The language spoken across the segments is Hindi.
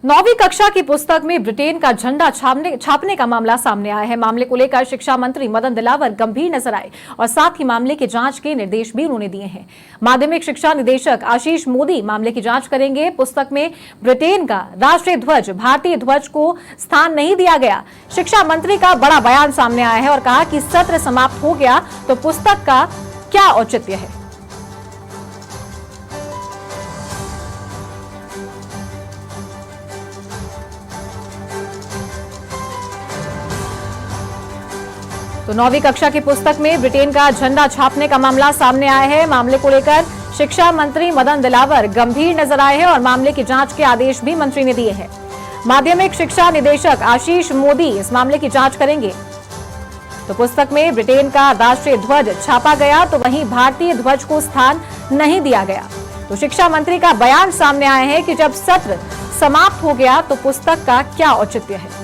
9वीं कक्षा की पुस्तक में ब्रिटेन का झंडा छापने का मामला सामने आया है। मामले को लेकर शिक्षा मंत्री मदन दिलावर गंभीर नजर आए और साथ ही मामले की जांच के निर्देश भी उन्होंने दिए हैं। माध्यमिक शिक्षा निदेशक आशीष मोदी मामले की जांच करेंगे। पुस्तक में ब्रिटेन का राष्ट्रीय ध्वज भारतीय ध्वज को स्थान नहीं दिया गया। शिक्षा मंत्री का बड़ा बयान सामने आया है और कहा कि सत्र समाप्त हो गया तो पुस्तक का क्या औचित्य है। तो 9वीं कक्षा की पुस्तक में ब्रिटेन का झंडा छापने का मामला सामने आया है। मामले को लेकर शिक्षा मंत्री मदन दिलावर गंभीर नजर आए हैं और मामले की जांच के आदेश भी मंत्री ने दिए हैं। माध्यमिक शिक्षा निदेशक आशीष मोदी इस मामले की जांच करेंगे। तो पुस्तक में ब्रिटेन का राष्ट्रीय ध्वज छापा गया तो वहीं भारतीय ध्वज को स्थान नहीं दिया गया। तो शिक्षा मंत्री का बयान सामने आया है कि जब सत्र समाप्त हो गया तो पुस्तक का क्या औचित्य है।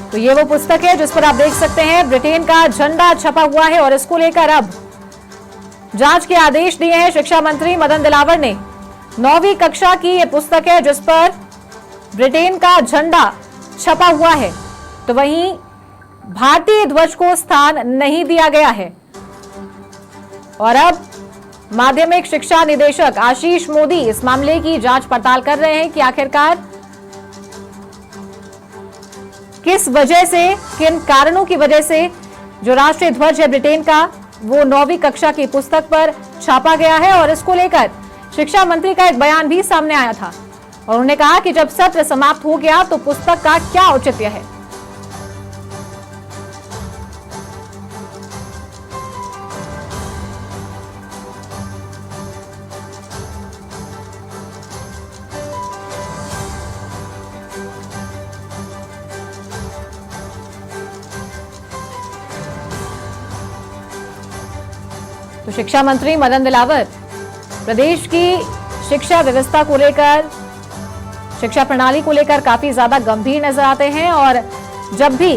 तो ये वो पुस्तक है जिस पर आप देख सकते हैं ब्रिटेन का झंडा छपा हुआ है और इसको लेकर अब जांच के आदेश दिए हैं शिक्षा मंत्री मदन दिलावर ने। 9वीं कक्षा की ये पुस्तक है जिस पर ब्रिटेन का झंडा छपा हुआ है तो वहीं भारतीय ध्वज को स्थान नहीं दिया गया है। और अब माध्यमिक शिक्षा निदेशक आशीष मोदी इस मामले की जांच पड़ताल कर रहे हैं कि आखिरकार किस वजह से, किन कारणों की वजह से जो राष्ट्रीय ध्वज है ब्रिटेन का वो 9वीं कक्षा की पुस्तक पर छापा गया है। और इसको लेकर शिक्षा मंत्री का एक बयान भी सामने आया था और उन्होंने कहा कि जब सत्र समाप्त हो गया तो पुस्तक का क्या औचित्य है। तो शिक्षा मंत्री मदन दिलावर प्रदेश की शिक्षा व्यवस्था को लेकर, शिक्षा प्रणाली को लेकर काफी ज्यादा गंभीर नजर आते हैं और जब भी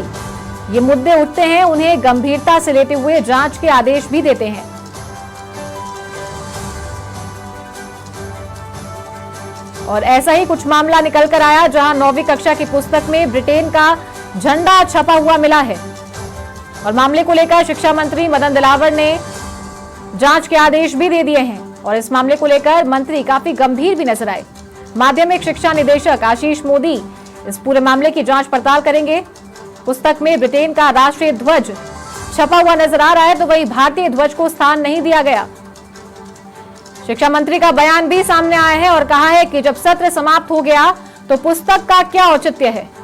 ये मुद्दे उठते हैं उन्हें गंभीरता से लेते हुए जांच के आदेश भी देते हैं। और ऐसा ही कुछ मामला निकल कर आया जहां 9वीं कक्षा की पुस्तक में ब्रिटेन का झंडा छपा हुआ मिला है और मामले को लेकर शिक्षा मंत्री मदन दिलावर ने जांच के आदेश भी दे दिए हैं और इस मामले को लेकर मंत्री काफी गंभीर भी नजर आए। माध्यमिक शिक्षा निदेशक आशीष मोदी इस पूरे मामले की जांच पड़ताल करेंगे। पुस्तक में ब्रिटेन का राष्ट्रीय ध्वज छपा हुआ नजर आ रहा है तो वहीं भारतीय ध्वज को स्थान नहीं दिया गया। शिक्षा मंत्री का बयान भी सामने आया है और कहा है कि जब सत्र समाप्त हो गया तो पुस्तक का क्या औचित्य है।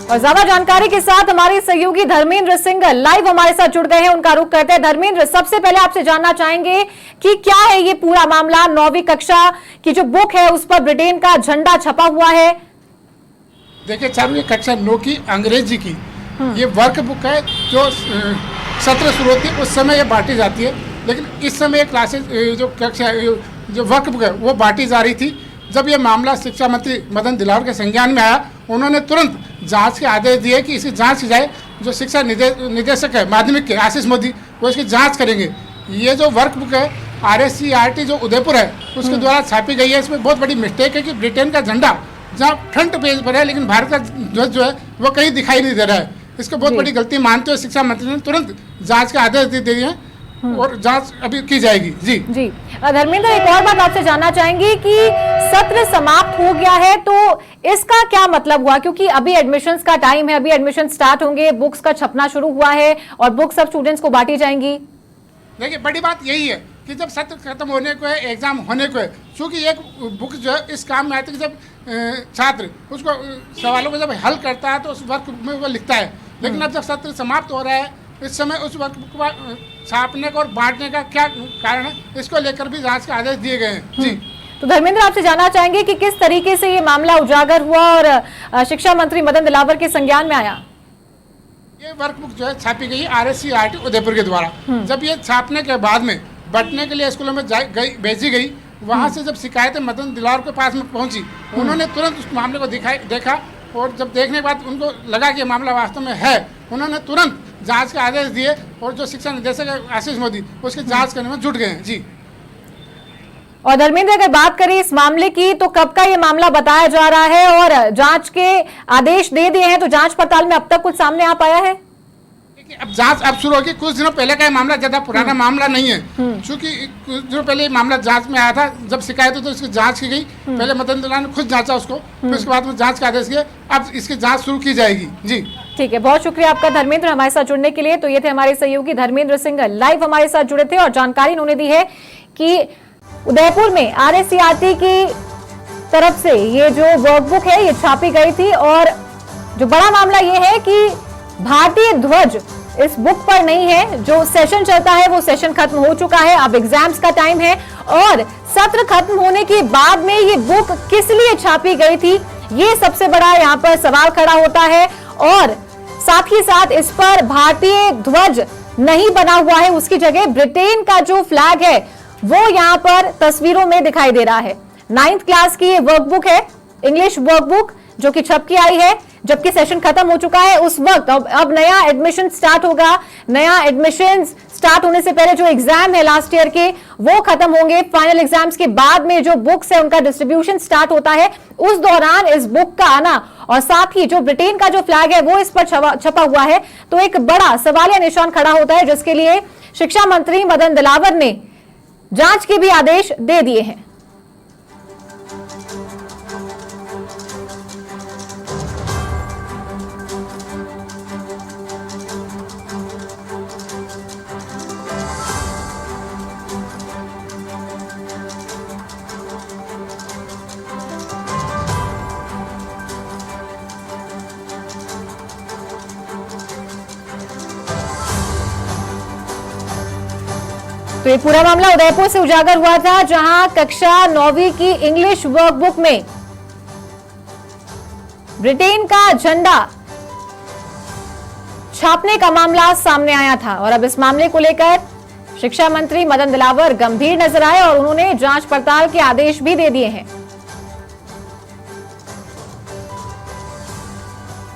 और ज्यादा जानकारी के साथ हमारे सहयोगी धर्मेंद्र सिंह लाइव हमारे साथ जुड़ गए हैं, उनका रुख करते हैं। धर्मेंद्र, सबसे पहले आपसे जानना चाहेंगे कि क्या है ये पूरा मामला। 9वीं कक्षा की जो बुक है उस पर ब्रिटेन का झंडा छपा हुआ है। देखिए 4वीं कक्षा 9 की अंग्रेजी की ये वर्क बुक है जो सत्र शुरू होती है उस समय ये बांटी जाती है, लेकिन इस समय क्लासेज जो कक्षा जो वर्क बुक है वो बांटी जा रही थी। जब ये मामला शिक्षा मंत्री मदन दिलावर के संज्ञान में आया उन्होंने तुरंत जांच के आदेश दिए कि इसकी जांच की जाए। जो शिक्षा निदेशक है माध्यमिक के आशीष मोदी वो इसकी जांच करेंगे। ये जो वर्क बुक है RSCRT जो उदयपुर है उसके द्वारा छापी गई है। इसमें बहुत बड़ी मिस्टेक है कि ब्रिटेन का झंडा जहाँ फ्रंट पेज पर है लेकिन भारत का ध्वज जो है वो कहीं दिखाई नहीं दे रहा है। इसको बहुत बड़ी गलती मानते हुए शिक्षा मंत्री ने तुरंत जाँच के आदेश दे दिए हैं और जांच अभी की जाएगी। जी जी धर्मेंद्र, एक और बात आपसे जानना चाहेंगे कि सत्र समाप्त हो गया है तो इसका क्या मतलब हुआ, क्योंकि अभी एडमिशंस का टाइम है, अभी एडमिशन स्टार्ट होंगे, बुक्स का छपना शुरू हुआ है और बुक्स सब स्टूडेंट्स को बांटी जाएंगी। देखिए बड़ी बात यही है कि जब सत्र खत्म होने को है, एग्जाम होने को है, क्योंकि एक बुक जो है इस काम में आती है कि जब छात्र उसको सवालों को जब हल करता है तो उस वर्क में वो लिखता है। लेकिन अब जब सत्र समाप्त हो रहा है इस समय उस वर्क को छापने का और बांटने का क्या कारण है, इसको लेकर भी जांच के आदेश दिए गए हैं। जी तो धर्मेंद्र, आपसे जानना चाहेंगे कि किस तरीके से ये मामला उजागर हुआ और शिक्षा मंत्री मदन दिलावर के संज्ञान में आया। ये वर्कबुक जो है छापी गई RSCRT उदयपुर के द्वारा। जब ये छापने के बाद में बंटने के लिए स्कूलों में भेजी गई, वहाँ से जब शिकायतें मदन दिलावर के पास में पहुँची, उन्होंने तुरंत उस मामले को देखा और जब देखने के बाद उनको लगा कि ये मामला वास्तव में है, उन्होंने तुरंत जांच के आदेश दिए और जो शिक्षा निदेशक है आशीष मोदी उसकी जांच करने में जुट गए हैं। जी। और धर्मेंद्र, अगर बात करें इस मामले की, तो कब का ये मामला बताया जा रहा है और जांच के आदेश दे दिए हैं, तो जांच पड़ताल में अब तक कुछ सामने आ पाया है? अब जांच अब शुरू होगी। कुछ दिनों पहले का ये मामला ज्यादा पुराना मामला नहीं है, क्योंकि कुछ दिनों पहले ये मामला जांच में आया था। जब शिकायत हुई तो इसकी जांच की गई। पहले मदन दिलावर ने खुद जांचा उसको, फिर उसके बाद में जांच का आदेश किया। अब इसकी जांच शुरू की जाएगी। जी ठीक है, बहुत शुक्रिया आपका धर्मेंद्र, हमारे साथ जुड़ने के लिए। तो ये थे हमारे सहयोगी धर्मेंद्र सिंह, लाइव हमारे साथ जुड़े थे और जानकारी उन्होंने दी है कि उदयपुर में RSCRT की तरफ से ये जो वर्कबुक है ये छापी गई थी और जो बड़ा मामला ये है कि भारतीय ध्वज इस बुक पर नहीं है। जो सेशन चलता है वो सेशन खत्म हो चुका है, अब एग्जाम्स का टाइम है और सत्र खत्म होने के बाद में ये बुक किस लिए छापी गई थी, ये सबसे बड़ा यहाँ पर सवाल खड़ा होता है। और साथ ही साथ इस पर भारतीय ध्वज नहीं बना हुआ है, उसकी जगह ब्रिटेन का जो फ्लैग है वो यहाँ पर तस्वीरों में दिखाई दे रहा है। 9th क्लास की ये वर्कबुक है, इंग्लिश वर्कबुक, जो कि छप के आई है जबकि सेशन खत्म हो चुका है उस वक्त। अब नया एडमिशन स्टार्ट होगा। नया एडमिशन स्टार्ट होने से पहले जो एग्जाम है लास्ट ईयर के वो खत्म होंगे। फाइनल एग्जाम्स के बाद में जो बुक्स है उनका डिस्ट्रीब्यूशन स्टार्ट होता है। उस दौरान इस बुक का आना और साथ ही जो ब्रिटेन का जो फ्लैग है वो इस पर छपा हुआ है, तो एक बड़ा सवालिया निशान खड़ा होता है, जिसके लिए शिक्षा मंत्री मदन दिलावर ने जांच के भी आदेश दे दिए हैं। तो ये पूरा मामला उदयपुर से उजागर हुआ था, जहां कक्षा 9वीं की इंग्लिश वर्कबुक में ब्रिटेन का झंडा छापने का मामला सामने आया था। और अब इस मामले को लेकर शिक्षा मंत्री मदन दिलावर गंभीर नजर आए और उन्होंने जांच पड़ताल के आदेश भी दे दिए हैं।